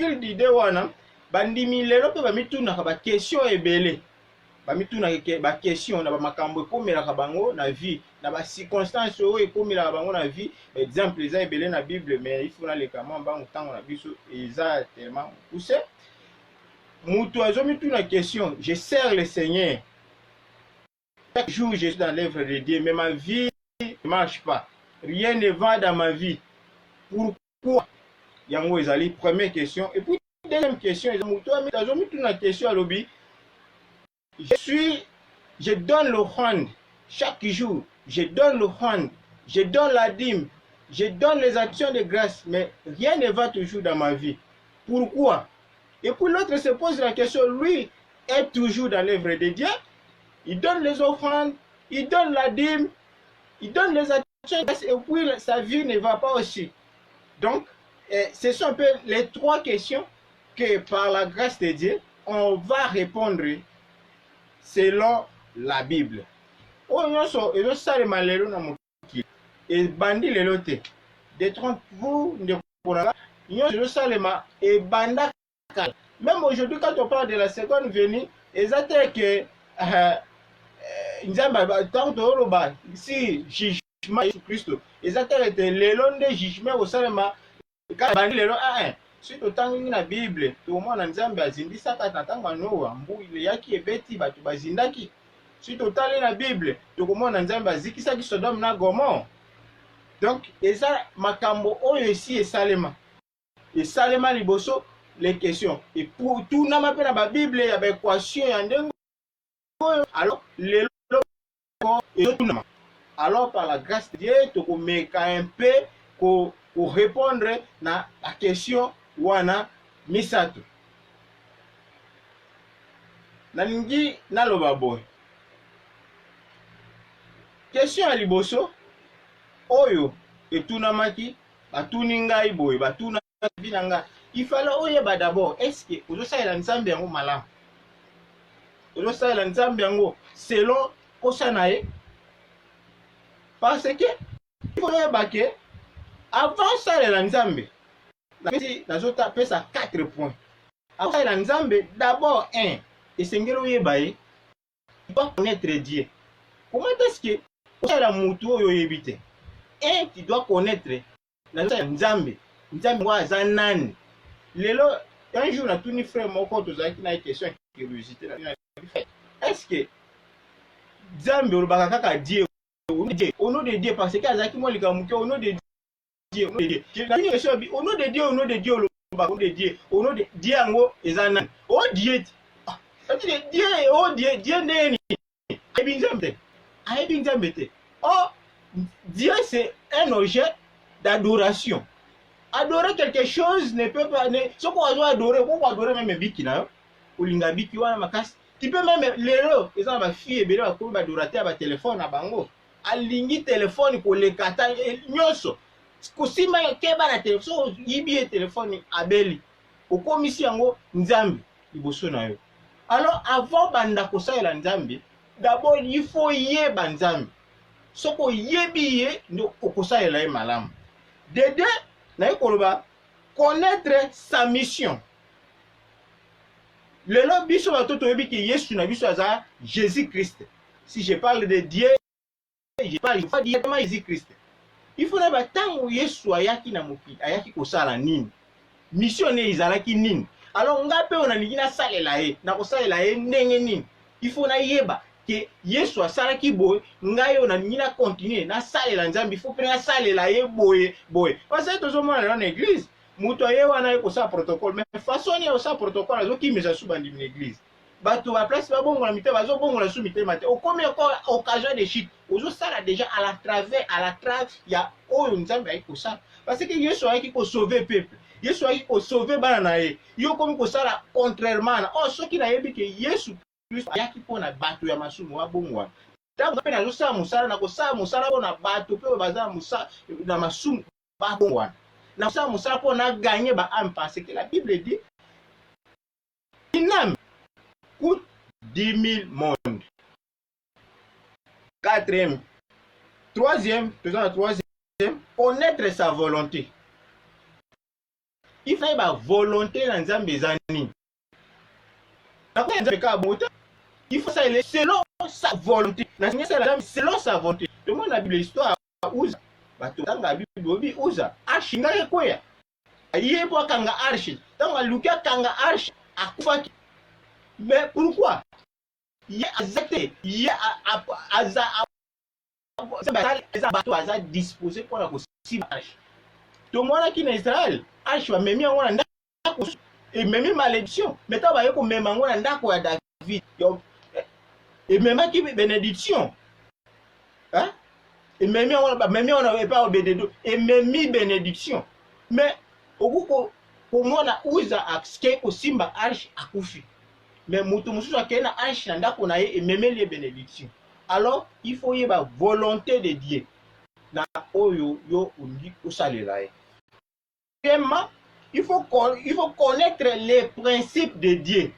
fil d'idée wana bandimi lelo pe bamitunaka bakestion ebele, bamitunaka bakestion na bamakambo ekomelaka bango na vie, na bacirconstance oyo ekomelaka bango na vie. Exemple eza ebele na Bible, mais il faut naleka mwa mbango ntango na biso eza tellement poussé. Mutu azomituna question, je sers le Seigneur. Chaque jour, je suis dans l'œuvre de Dieu, mais ma vie ne marche pas. Rien ne va dans ma vie. Pourquoi? Yango ezali première question. Et puis deuxième question, une question à l'objet. Je donne l'offrande chaque jour. Je donne l'offrande. Je donne la dîme. Je donne les actions de grâce, mais rien ne va toujours dans ma vie. Pourquoi? Et puis l'autre se pose la question, lui est toujours dans l'œuvre de Dieu. Il donne les offrandes, il donne la dîme, il donne les actions, et puis sa vie ne va pas aussi. Donc, ce sont un peu les trois questions que par la grâce de Dieu, on va répondre selon la Bible. Et bandi le lote. Détrompez-vous, même aujourd'hui, quand on parle de la seconde venue, exactement que si jugement Jésus Christ, exactement que le long de jugement au salama, quand bandi le long, si tu as la Bible, tout le monde a Nzambe azindi saka tatanga noa, mbu ile yaki ebeti batu bazindaki. Si tu as la Bible, tout le monde a Nzambe azikisa ki Sodome na Gomorrhe. Donc, eza makambo oyo ici et salema. Et salema liboso les questions. Et pour tout n'a pas la Bible, il y a des équations, alors les alors par la grâce de Dieu, tu peux un peu pour répondre à la question wana misato. Nalingi naloba boy. Question à liboso oyo etunamaki batuni ngai boy batuna binanga. Il fallait oyeba d'abord, est-ce que ozosalela Nzambe yango malamu? Ozosalela Nzambe yango selon kosanaye? Parce que il faut oyeba que avant salela Nzambe, nazota pesa 4 points. Avant salela Nzambe, d'abord esengeli oyeba ye, tu dois connaître Dieu. Comment est-ce que osalela mutu oyo oyebi te? Tu dois connaître Nzambe. Nzambe wa aza nani? Lelo, un jour, on a tout ni frère moko tozaki na question de curiosité. Est-ce que Nzambe olobaka kaka Dieu au nom de Dieu parce que azaki mo likamuke au nom de Dieu, au nom de Dieu. Au nom de Dieu, au nom de Dieu, au nom de Dieu, au nom de Dieu yango ezana. Oh Dieu. Dieu, oh Dieu, Dieu neni. Aibi Nzambe te. Oh Dieu c'est un objet d'adoration. Adorer quelque chose ne peut pas. Ce qu'on doit adorer, on peut adorer même biki na yo. Olinga biki wana makasi. Tu peux même lelo, ils ont ma fille ebele ba ko ba adorateur ba téléphone na bango. Alingi téléphone ko le kata nyoso. Kusima keba na téléphone, yibi téléphone abeli. Okomisi yango Nzambe liboso na yo. Alors avant banda ko salela Nzambe, d'abord il faut yeba Nzambe. Soko yebi ye ndo okosalela ye malamu. Dede connaître sa mission. Le lot biso batoto yebi ki Yesu na biso aza Jésus-Christ. Si je parle de Dieu, je parle directement de Jésus-Christ. Il faut na batango Yesu ayaki na mokili, ayaki kosala nini? Mission ne izalaki nini? Alors ngape onalingi na salela ye, na kosalela ye ndenge nini? Il faut na yeba que Yesu asalaki boye, ngai onalingi na continuer na salela Nzambe, il faut pe na salela ye boye. Parce que tozomona dans l'église, muto ye wana ko sa protocole, mais façon ya sa protocole azoki mesa subandi l'église. Bato ba place ba bongo na mite bazo bongo na su mite mate. O comme occasion de chute, ozo sala déjà à la trave ya oyo Nzambe ayiko sa. Parce que Yesu ayaki ko sauver peuple. Yesu ayaki ko sauver bana na ye. Yo comme ko sala contrairement na soki na yebi ke Yesu Kristo ayaki pona bato ya masumu wa bongo. Tango pe na zo sa musala na ko sa musala pona bato pe baza musa na masumu ba bongo. Na sa musala pona gagner ba âme parce que la Bible dit une âme coûte 10 000 mondes. Quatrième. Troisième, connaître sa volonté. il faut une volonté dans Nzambe ezani. Il faut ça selon sa volonté. Selon sa volonté. Le monde a l'histoire Uza. Batanga Bibi Uza. Ashinga yekoya. Yebo kanga archi. Tanga lukia kanga archi. Akufaki. Mais pourquoi? Il y a azate. Il y a aza. Bateau aza disposé pour la possible archi. Tout le monde qui est en Israël. Archi va même en ndako. Et même malédiction. Mais t'as va yeko même en ndako ya David. Et même qui bénédiction. Hein? Et même on n'avait pas obéi et même bénédiction. Mais au bout pour moi na uza aske ko simba arche akufi. Mais mutu musu akena arche nda ko na et même les bénédictions. Alors il faut y avoir volonté de Dieu. Na oyo yo undi usalela. Deuxièmement, il faut connaître les principes de Dieu.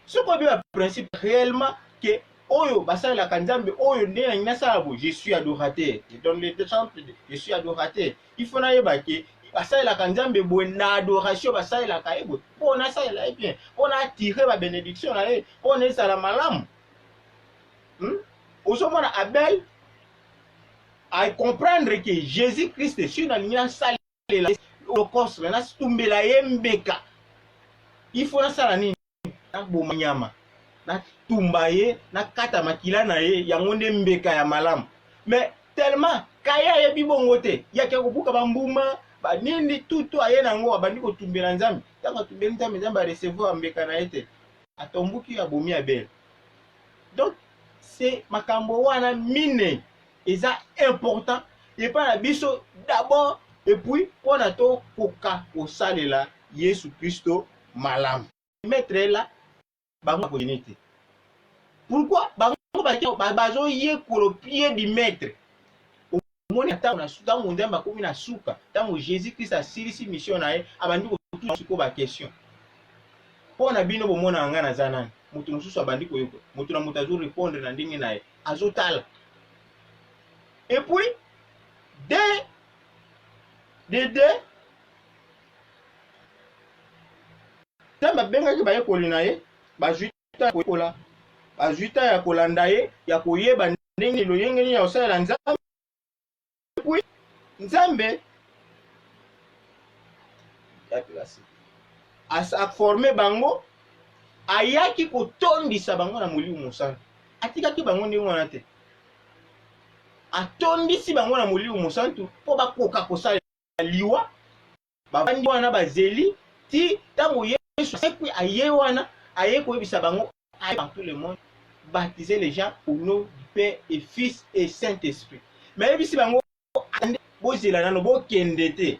Ce qu'on veut un principe réellement que Oyo, basala la kanzambe, oyo ndena inasabo, je suis adorateur. Je donne l'exemple de je suis adorateur. Il faut na yeba que basala la kanzambe bo na adoration basala la kaebo. Pour na ça là bien. On a tiré la bénédiction là, on est à la malam. Osomona Abel à comprendre que Jésus-Christ est sur la ligne salée le cosme, na stumbela yembeka. Il faut na sala ni na bomanyama. Na tumbaye na kata makila na ye yango nde mbeka ya malamu. Mais tellement kaya ye bibongote ya ke kobuka bambuma ba nini tutu aye nango abandi ko tumbela nzambe tanga tumbela nzambe nzambe recevoir mbeka na ete atombuki ya bomi ya belle. Donc c'est makambo wana mine eza important et pas la biso d'abord et puis pour na to koka kosalela Yesu Kristo malamu. Mettre là bango kolinete. Pourquoi bango bazo ye ko pied du maître. Au moni ata na suka mundamba komi na suka. Tango Jésus Christ a silisi mission na ye abandi ko tout suko ba question. Po na bino bomona nga na zanani. Mutu mususu abandi ko yoko. Mutu na mutu azo répondre na ndenge na ye. Azotala. Et puis Tamba benga ki baye kolina ye ba juita kola ba juita ya kolanda ye ya koyeba ndenge lo yengeni ya osala nzambe puis nzambe ya place asa former bango ayaki kotondisa bango na molimo mosana atikaki bango ndenge wana te atondisi bango na molimo mosantu po bakoka kosala liwa bavandi wana bazeli ti tango Yesu puis aye wana aye koyebisa bango aye dans tout le monde baptiser les gens au nom du Père et Fils et Saint-Esprit. Mais yebisi bango bozela nano bokende te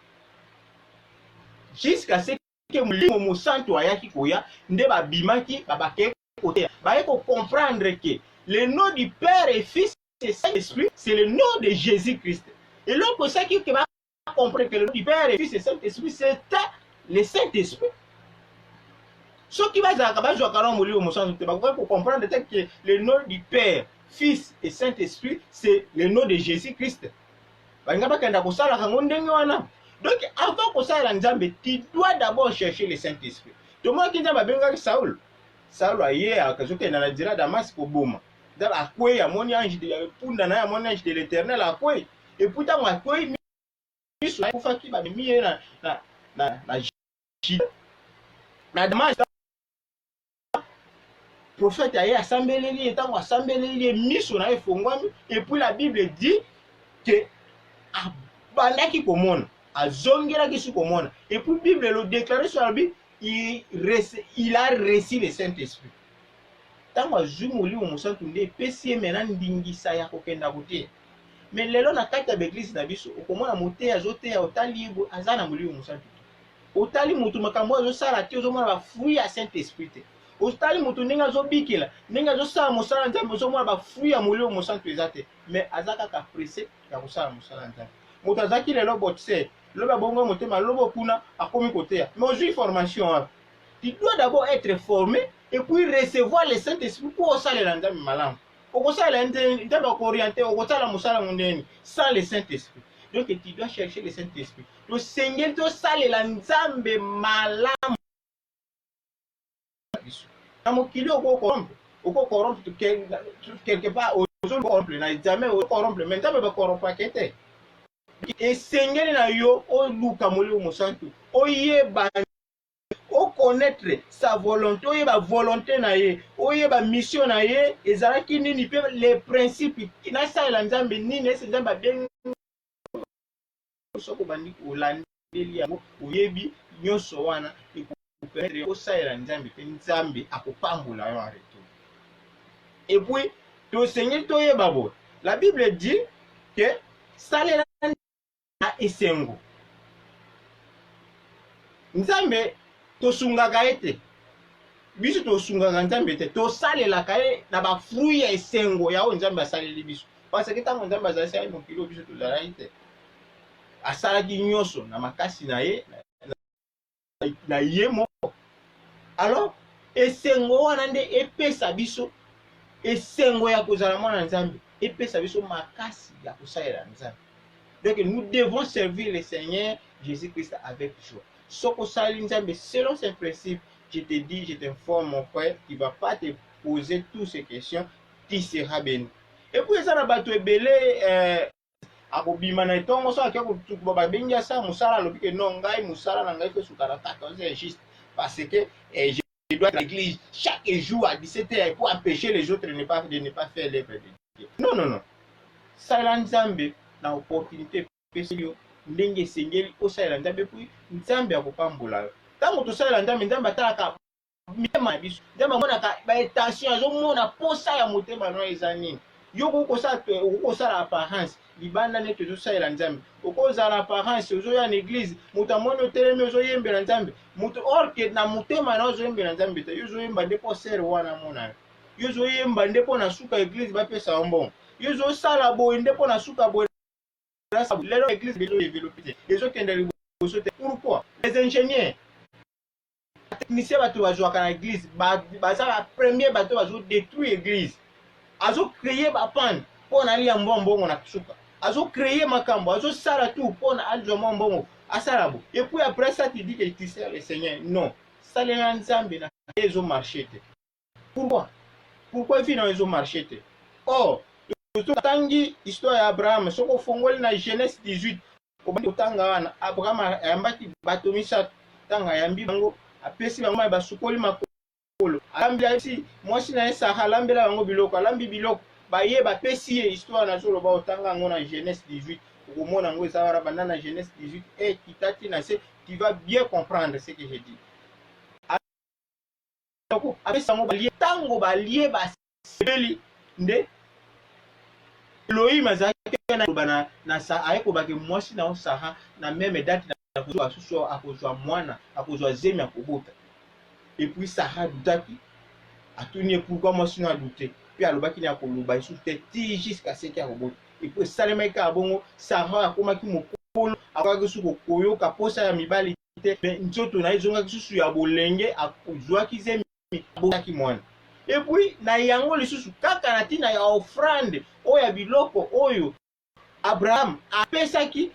jusqu'à ce que molimo mosantu ayaki koya nde babimaki babake kote baye ko comprendre que le nom du Père et Fils et Saint-Esprit c'est le nom de Jésus-Christ. Et l'autre c'est qui va comprendre que le nom du Père et Fils et Saint-Esprit c'est le Saint-Esprit. Ce qui va comprendre que le nom du Père, Fils et Saint-Esprit, c'est le nom de Jésus-Christ. Donc, avant que ça l'ensemble, tu dois d'abord chercher le Saint-Esprit. Tout le monde qui dit Saül. Saül a hier à la dira Damas pour Bouma. Dans la couille, il y a mon ange de l'Éternel à couille. Et pourtant, à couille, il y a un qui va mis na Damas. Prophète a assemblé étant assemblé miso na efongwami et puis la Bible dit que abandaki komona azongera kisu komona et puis Bible le déclarer sur la Bible il a reçu le Saint-Esprit tango azumuli omusantu nde pesi mena ndingisa ya kokenda kote mais lelo na kati ya église na biso okomona mote azote ya otali azana muli omusantu otali mutu makambo azosala te ozomona ba fruit ya Saint-Esprit te ostali mutu ninga zo bikila ninga zo sala musala nzambe zo mwa ba fruit ya molio mosantu ezate mais azaka ka pressé ya kusala musala nzambe mutu azaki lelo botse loba bongo motema lobo kuna akomi kotea mais aujourd'hui formation tu dois d'abord être formé et puis recevoir le Saint-Esprit pour osala nzambe malamu okosala nzambe ko orienter okosala musala mondeni sans le Saint-Esprit Donc tu dois chercher le Saint-Esprit. Le Seigneur doit saler la nzambe malamu. Na mokili corrompre quelque part corrompre na jamais corrompre mais nzambe ba corrompre kete. Et Seigneur na yo o luka molimo mosantu oyeba o connaître sa volonté, oyeba volonté na ye, oyeba mission na ye, ezalaki nini pe les principes na salela nzambe nini ese nzambe bien soko bandi olandeli yango oyebi nyonso wana ekupermettre osalela nzambe pe nzambe akopambola yo en retour. Et puis to Seigneur toyeba bo la Bible dit que salela na esengo nzambe tosungaka ete biso tosungaka nzambe te tosalelaka ye na bafruit ya esengo yaoyo nzambe asaleli biso parce que ntango nzambe azalaki mokili oyo biso tozalaki te asalaki nyonso na makasi na ye na ye moko. Alors esengo wana nde epesa biso esengo ya kozala mwana nzambe epesa biso makasi ya kosalela nzambe. Donc nous devons servir le Seigneur Jésus-Christ avec joie. Soko sali nzambe selon ses principes, je te dis, je t'informe mon frère, tu ne vas pas te poser toutes ces questions, tu seras béni. Et puis ça na bato ebele akobima na etongo so akya ko babengi ça musala lobi ke non ngai musala na ngai fe sukara 14 heures juste parce que je dois à l'église chaque jour à 17h pour empêcher les autres de ne pas faire l'œuvre de Dieu. Non non non. Sala nzambe na opportunité pesio ndenge sengeli osalela nzambe puis nzambe akopambola yo. Tango tosalela nzambe nzambe atalaka mitema biso nzambe amonaka baintention azomona posa ya motema no eza nini. Yo okosala apparence libanda nete tosalela nzambe okozala apparence ozoya na église moto amoni otelemi ozoyembela nzambe moto or que na motema na ozoyembela nzambe te yo ozoyemba nde po sere wana mona yo ozoyemba nde po na suka église bapesa mbongo yo ozosala boye nde po na suka boye lelo église bezo développer ezokende liboso te. Pourquoi les ingénieurs techniciens bato bazwaka na église baza ba premier bato bazo détruire église azo créer ba panne po na lia mbongo na suka azo créer makambo azo sala tout po na alzo mbongo asala bo. Et puis après ça tu dis que tu sers le Seigneur. Non, salela nzambe na ezo marché te. Pourquoi vino ezo marché te? Oh tangi histoire ya Abraham soko fongoli na Genèse 18 obandi tanga wana Abraham ayambaki bato misatu tanga yambi bango apesi bango mai basukoli makolo alambi asi mwasi na Sara alambela bango biloko alambi biloko baye bapesi ye histoire na zolo ba otanga ngo na Genèse 18 okomona ngo eza wana banda na Genèse 18 et kitati na se tu vas bien comprendre ce que je dis. Donc apesi bango balie tango balie baseli nde Elohim azaki na bana na sa ayeko bake mwasi na Sara na même date na kozwa susu akozwa mwana akozwa zemi akobota. Et puis Sara dutaki atuni pourquoi mwasi na douter puis alobaki na koloba sous tête jusqu'à ce qu'il akobota. Et puis salemaka abongo Sara akomaki mokolo akaki suko koyoka posa ya mibali te mais nzoto na izonga susu ya bolenge akozwa kizemi abotaki mwana. Et puis na yango lisusu kaka na tina ya offrande oya biloko oyo Abraham apesaki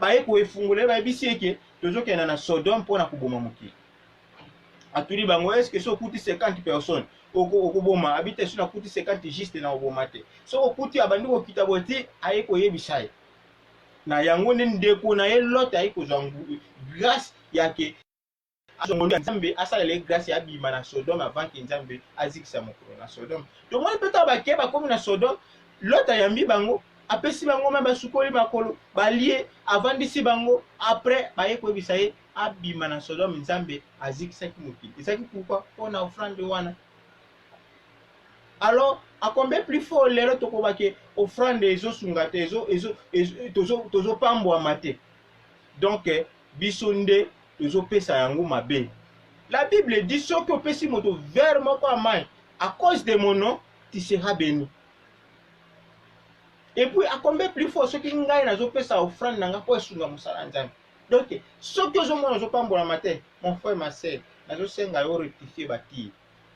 baye ko efungule ba bisi eke tozokenda na Sodome mpona koboma mokili. Atuli bango est-ce que so kuti 50 personnes okoboma habite so na kuti 50 juste na oboma te. So okuti abandi ko kitaboti aye ko yebisai. Na yango ndeko na ye Lot aye ko zwa grâce yake Nzambe asalele grâce ya bima na Sodome avant que Nzambe azikisa mokolo na Sodome. Donc moi peut ba komi na Sodome Lot ayambi bango apesi bango ma basukoli makolo balie avant disi bango après baye ko bisaye abima na Sodome Nzambe azikisa ki mokili. Ezaki pourquoi on a offrande wana. Alors à combien plus fort lelo tokobake offrande ezo sungate tozo pambo amate. Donc bisonde tozopesa yango mabe. La Bible dit ce que opesi moto vers moko amai à cause de mon nom tu seras béni. Et puis à combien plus fort ce qui ngai nazopesa offrande nanga po esunga musala nzambe. Donc ce que zo mona zo pambola matin mon frère ma sœur nazo senga yo rectifier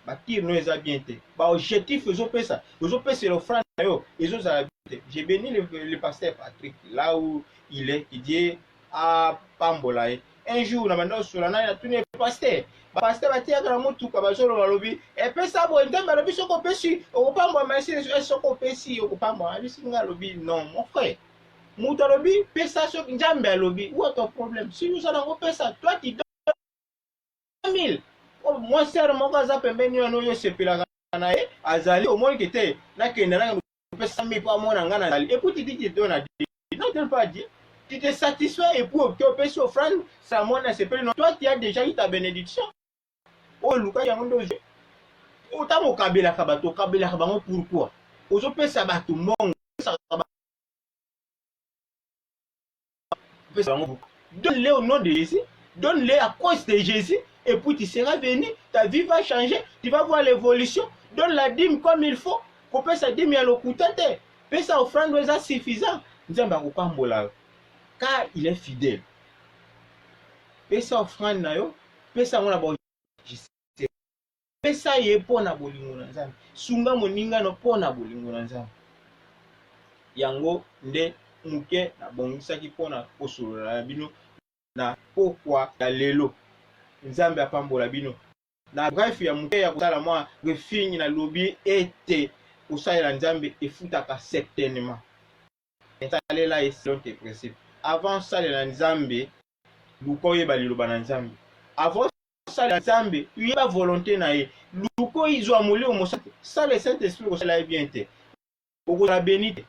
batir no eza bien te. Ba objectif ezopesa l'offrande yo ezozala J'ai béni le pasteur Patrick, là où il est, qui dit à Pambola. Un jour, on a demandé sur la naïa, tout n'est pas pasteur. Pasteur va dire que la moto, comme ça, on va lobby. Et puis ça, bon, il y a un lobby, on peut si, on peut pas, mais si, on peut si, on peut pas, mais si, on a lobby, non, mon frère. Mouta lobby, paie ça sur Njambe lobby. Où est ton problème? Si nous allons faire ça, toi, tu donnes 1000. Moi, c'est mon gars, ça peut venir à nous, c'est pile à Azali, au moins qui était, là, qui est là, on peut s'amener pas mon angana Azali. Et puis, tu dis que tu donnes à dire. Non, tu ne pas dire. Tu te satisfais et pour que tu peux s'offrir, ça monte à ce prix. Toi, tu as déjà eu ta bénédiction. Oh, Lucas, il y a un dossier. Autant au Kabila Kabato, Kabila Kabato, pourquoi? Aux autres, ça va tout le monde. Donne-les au nom de Jésus, donne-les à cause de Jésus, et puis tu seras venu, ta vie va changer, tu vas voir l'évolution. Donne la dîme comme il faut, qu'on peut sa dîme à l'occupante, peut sa offrande est suffisant. Car il est fidèle. Peut sa offrande, peut sa on a bon. Peut sa y est pour na bolingo nanzam. Sunga moninga no pour na bolingo nanzam. Yango nde muke na bongisaki mpona kosolola bino na pokwa ya lelo nzambe apambola bino na bref ya muke ya kosala mwa refingi na lobi ete kosalela nzambe efutaka certainement esalela eselon te principe avant salela nzambe luka oyeba liloba na nzambe avant salela nzambe uyeba volonté na ye luka oyizwa molimo mosate sala le saint esprit kosala ye bien te okozala beni te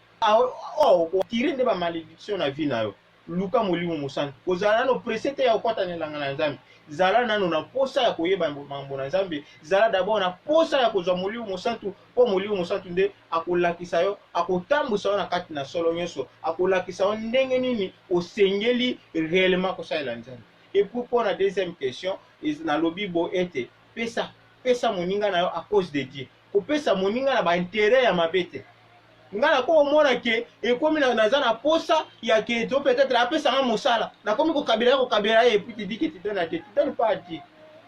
tire nde bamalédiction na vie na yo luka molimo mosantu kozala nano presse te ya kokwatana na nzambe zala nano na posa ya koyeba mambo na nzambe zala d'abord na posa ya kozwa molimo mosantu mpo molimo mosantu nde akolakisa yo akotambusa yo na kati na solo nyonso akolakisa yo ndenge nini osengeli réellement kosalela nzambe. Et pour la deuxième question nalobi bo ete pesa moninga na yo à cause de Dieu kopesa moninga na baintérêt ya mabe te ngana ko mona ke ekomi na naza na posa ya ke to peut-être apesa nga mosala na komi ko kabila et puis tu dis que tu donnes à Dieu, tu donnes pas à Dieu.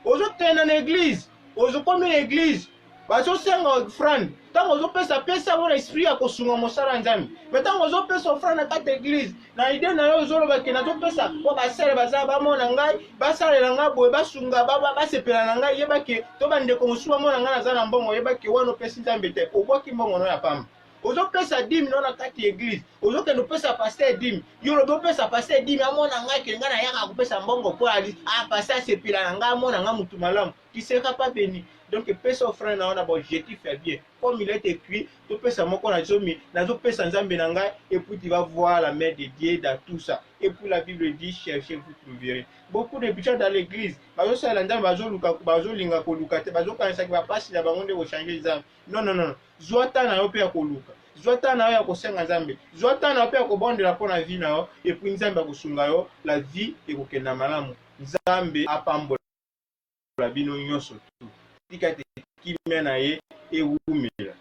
Ozo tena na église ozo komi na église bazo senga offrande tango ozo pesa wona esprit ya kosunga mosala nzambe mais tango ozo pesa offrande na kati église na idée na yo ozo loba ke nazo pesa po basale baza bamona ngai basalela nga boye basunga basepela na ngai yeba ke to bandeko mosuba mona ngai naza na mbongo yeba ke wana opesi nzambe te obwaki mbongo no ya pamba ozo pesa dîme non na kati église ozo ke no pesa pasteur dîme yo lo pesa pasteur dîme amona ngai ke ngana yaka ko pesa mbongo po ali pasteur sepila na ngai amona ngai mutu malamu qui sera pas béni. Donc pesa offrande na on a bon objectif fait bien comme il est écrit to pesa moko na zomi na zo pesa nzambe na ngai et puis tu vas voir la main de Dieu dans tout ça. Et puis la Bible dit cherchez vous trouverez. Beaucoup de bichons dans l'église bazo sala nzambe bazo linga ko luka te bazo kanisa ki ba pasi na bango nde ko changer nzambe. Non zwata na yo pe ya ko luka zwata na yo ya kosenga nzambe zwata na yo pe ya kobondela mpona vie na yo et puis nzambe akosunga yo la vie ekokenda malamu nzambe apambola bino nyonso tu tika te kimia na ye ewumela